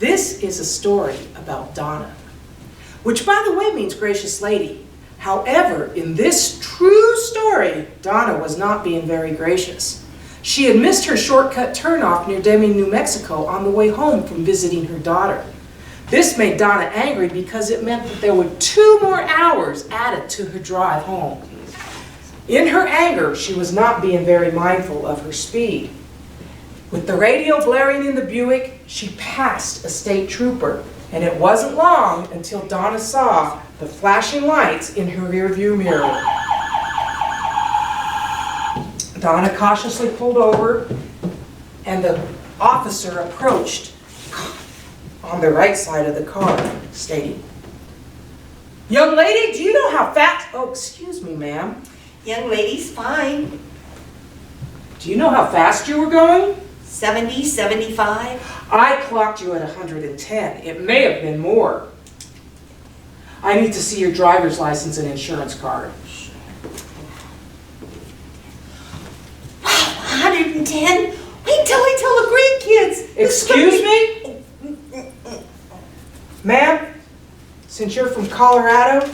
This is a story about Donna, which by the way means gracious lady. However, in this true story, Donna was not being very gracious. She had missed her shortcut turnoff near Deming, New Mexico on the way home from visiting her daughter. This made Donna angry because it meant that there were 2 more hours added to her drive home. In her anger, she was not being very mindful of her speed. With the radio blaring in the Buick, she passed a state trooper, and it wasn't long until Donna saw the flashing lights in her rearview mirror. Donna cautiously pulled over, and the officer approached on the right side of the car, stating, "Young lady, do you know how fast..." "Oh, excuse me, ma'am." Young lady's fine. "Do you know how fast you were going?" 70, 75. "I clocked you at 110. It may have been more." "I need to see your driver's license and insurance card." 110? Wait till I tell the grandkids. "Excuse me?" "Ma'am, since you're from Colorado,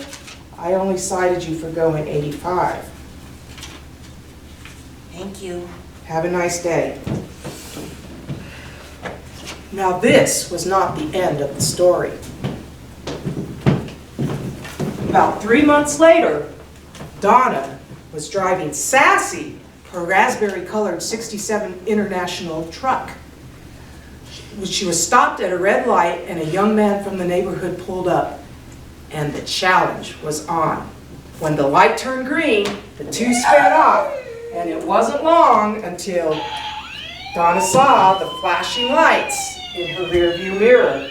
I only cited you for going 85. Thank you. Have a nice day." Now this was not the end of the story. About 3 months later, Donna was driving Sassy, her raspberry-colored 67 International truck. She was stopped at a red light and a young man from the neighborhood pulled up, and the challenge was on. When the light turned green, the two sped off, and it wasn't long until Donna saw the flashing lights in her rearview mirror.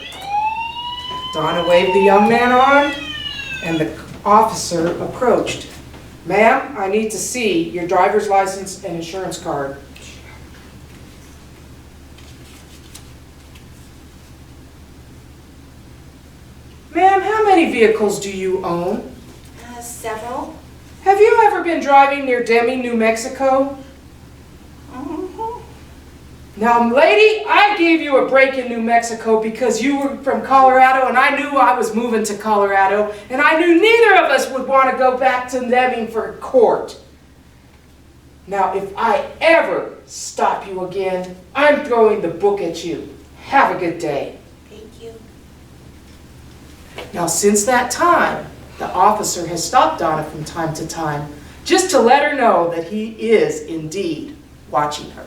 Donna waved the young man on, and the officer approached. "Ma'am, I need to see your driver's license and insurance card." "Ma'am, how many vehicles do you own?" Several. "Have you ever been driving near Deming, New Mexico?" "Now, lady, I gave you a break in New Mexico because you were from Colorado and I knew I was moving to Colorado and I knew neither of us would want to go back to Deming for court. Now, if I ever stop you again, I'm throwing the book at you. Have a good day." Thank you. Now, since that time, the officer has stopped Donna from time to time just to let her know that he is indeed watching her.